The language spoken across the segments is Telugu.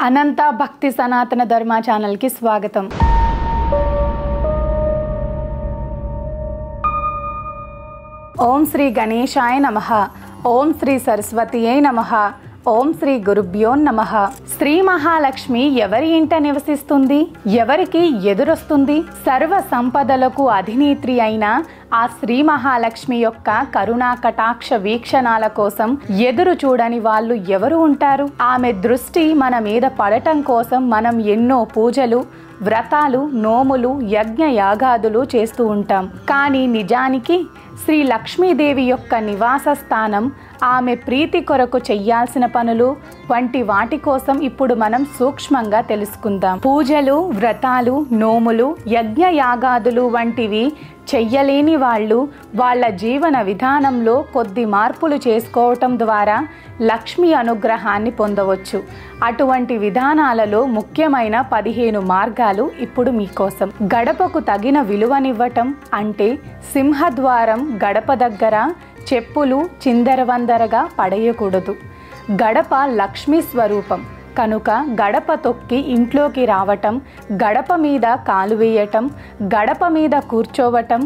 అనంత భక్తి సనాతన ధర్మ ఛానల్కి స్వాగతం. ఓం శ్రీ గణేశాయ నమః. ఓం శ్రీ సరస్వతియే నమః. ఓం శ్రీ గురుభ్యో నమః. శ్రీ మహాలక్ష్మి ఎవరి ఇంట నివసిస్తుంది? ఎవరికి ఎదురొస్తుంది? సర్వ సంపదలకు అధినేత్రి అయిన ఆ శ్రీ మహాలక్ష్మి యొక్క కరుణా కటాక్ష వీక్షణాల కోసం ఎదురు చూడని వాళ్ళు ఎవరు ఉంటారు? ఆమె దృష్టి మన మీద పడటం కోసం మనం ఎన్నో పూజలు, వ్రతాలు, నోములు, యజ్ఞ యాగాదులు చేస్తూ ఉంటాం. కానీ నిజానికి శ్రీ లక్ష్మీదేవి యొక్క నివాస స్థానం, ఆమె ప్రీతి కొరకు చెయ్యాల్సిన పనులు వంటి వాటి కోసం ఇప్పుడు మనం సూక్ష్మంగా తెలుసుకుందాం. పూజలు, వ్రతాలు, నోములు, యజ్ఞ యాగాదులు వంటివి చెయ్యలేని వాళ్ళు వాళ్ళ జీవన విధానంలో కొద్ది మార్పులు చేసుకోవటం ద్వారా లక్ష్మి అనుగ్రహాన్ని పొందవచ్చు. అటువంటి విధానాలలో ముఖ్యమైన 15 మార్గాలు ఇప్పుడు మీకోసం. గడపకు తగిన విలువనివ్వటం అంటే సింహద్వారం గడప దగ్గర చెప్పులు చిందరవందరగా పడేయకూడదు. గడప లక్ష్మీ స్వరూపం కనుక గడప తొక్కి ఇంట్లోకి రావటం, గడప మీద కాలు వేయటం, గడప మీద కూర్చోవటం,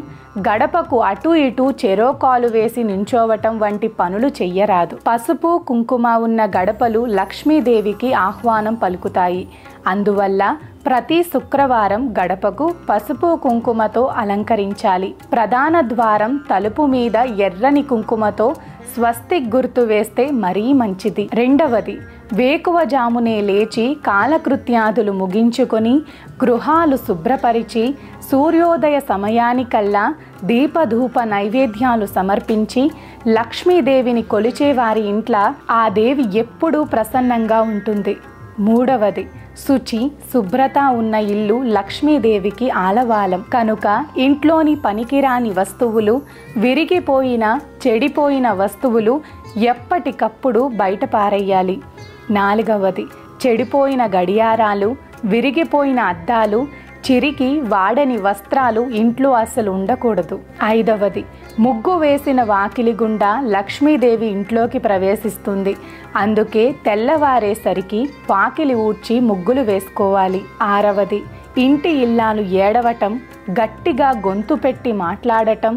గడపకు అటు ఇటు చెరో కాలు వేసి నించోవటం వంటి పనులు చెయ్యరాదు. పసుపు కుంకుమ ఉన్న గడపలు లక్ష్మీదేవికి ఆహ్వానం పలుకుతాయి. అందువల్ల ప్రతి శుక్రవారం గడపకు పసుపు కుంకుమతో అలంకరించాలి. ప్రధాన ద్వారం తలుపు మీద ఎర్రని కుంకుమతో స్వస్తిక్ గుర్తు వేస్తే మరీ మంచిది. రెండవది, వేకువజామునే లేచి కాలకృత్యాదులు ముగించుకొని గృహాలు శుభ్రపరిచి సూర్యోదయ సమయానికల్లా దీపధూప నైవేద్యాలు సమర్పించి లక్ష్మీదేవిని కొలిచే వారి ఇంట్లో ఆ దేవి ఎప్పుడూ ప్రసన్నంగా ఉంటుంది. మూడవది, శుచి శుభ్రత ఉన్న ఇల్లు లక్ష్మీదేవికి ఆలవాలం కనుక ఇంట్లోని పనికిరాని వస్తువులు, విరిగిపోయిన చెడిపోయిన వస్తువులు ఎప్పటికప్పుడు బయట పారేయాలి. నాలుగవది, చెడిపోయిన గడియారాలు, విరిగిపోయిన అద్దాలు, చిరికి వాడని వస్త్రాలు ఇంట్లో అసలు ఉండకూడదు. ఐదవది, ముగ్గు వేసిన వాకిలి గుండా లక్ష్మీదేవి ఇంట్లోకి ప్రవేశిస్తుంది. అందుకే తెల్లవారేసరికి వాకిలి ఊడ్చి ముగ్గులు వేసుకోవాలి. ఆరవది, ఇంటి ఇల్లాలు ఏడవటం, గట్టిగా గొంతు పెట్టి మాట్లాడటం,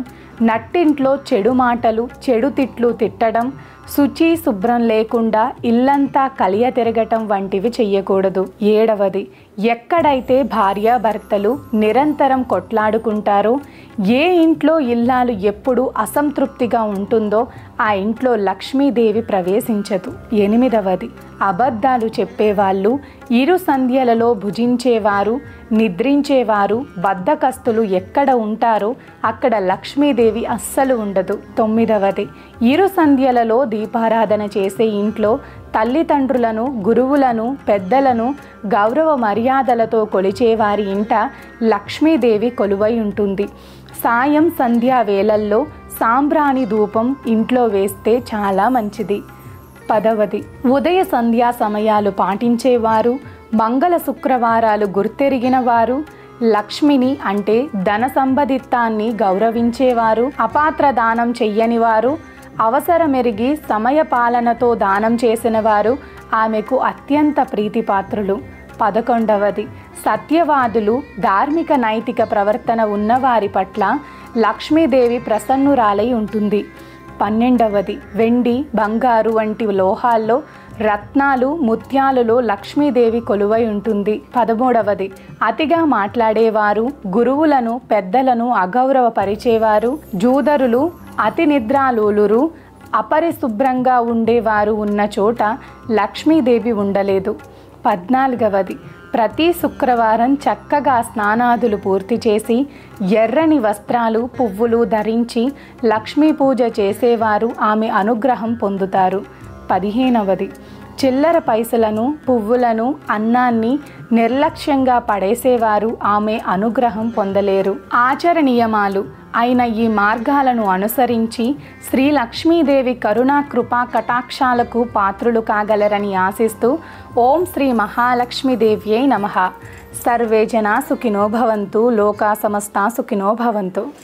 నట్టింట్లో చెడు మాటలు, చెడు తిట్లు తిట్టడం, శుచి శుభ్రం లేకుండా ఇల్లంతా కలియ తిరగటం వంటివి చెయ్యకూడదు. ఏడవది, ఎక్కడైతే భార్యాభర్తలు నిరంతరం కొట్లాడుకుంటారో, ఏ ఇంట్లో ఇల్లాలు ఎప్పుడు అసంతృప్తిగా ఉంటుందో ఆ ఇంట్లో లక్ష్మీదేవి ప్రవేశించదు. ఎనిమిదవది, అబద్ధాలు చెప్పేవాళ్ళు, ఇరు సంధ్యలలో భుజించేవారు, నిద్రించేవారు, బద్ధకస్తులు ఎక్కడ ఉంటారో అక్కడ లక్ష్మీదేవి అస్సలు ఉండదు. తొమ్మిదవది, ఇరు సంధ్యలలో దీపారాధన చేసే ఇంట్లో తల్లిదండ్రులను, గురువులను, పెద్దలను గౌరవ మర్యాదలతో కొలిచేవారి ఇంట లక్ష్మీదేవి కొలువై ఉంటుంది. సాయం సంధ్యా వేళల్లో సాంబ్రాణి ధూపం ఇంట్లో వేస్తే చాలా మంచిది. పదవది, ఉదయ సంధ్యా సమయాలు పాటించేవారు, మంగళ శుక్రవారాలు గుర్తెరిగిన వారు, లక్ష్మిని అంటే ధన సంబంధితాన్ని గౌరవించేవారు, అపాత్ర దానం చెయ్యని వారు, అవసరమెరిగి సమయ పాలనతో దానం చేసిన వారు ఆమెకు అత్యంత ప్రీతిపాత్రులు. 11వది, సత్యవాదులు, ధార్మిక నైతిక ప్రవర్తన ఉన్నవారి పట్ల లక్ష్మీదేవి ప్రసన్నురాలై ఉంటుంది. 12వది, వెండి, బంగారు వంటి లోహాల్లో రత్నాలు, ముత్యాలలో లక్ష్మీదేవి కొలువై ఉంటుంది. 13వది, అతిగా మాట్లాడేవారు, గురువులను, పెద్దలను అగౌరవపరిచేవారు, జూదరులు, అతి నిద్రాలోలురు, అపరిశుభ్రంగా ఉండేవారు ఉన్న చోట లక్ష్మీదేవి ఉండలేదు. 14వది, ప్రతి శుక్రవారం చక్కగా స్నానాదులు పూర్తి చేసి ఎర్రని వస్త్రాలు, పువ్వులు ధరించి లక్ష్మీ పూజ చేసేవారు ఆమె అనుగ్రహం పొందుతారు. 15వది, చిల్లర పైసలను, పువ్వులను, అన్నాన్ని నిర్లక్ష్యంగా పడేసేవారు ఆమె అనుగ్రహం పొందలేరు. ఆచరణీయమాలు అయిన ఈ మార్గాలను అనుసరించి శ్రీ లక్ష్మీదేవి కరుణా కృపా కటాక్షాలకు పాత్రులు కాగలరని ఆశిస్తూ ఓం శ్రీ మహాలక్ష్మీదేవ్యై నమః. సర్వే జనా సుఖినో భవంతు. లోకా సమస్తా సుఖినో భవంతు.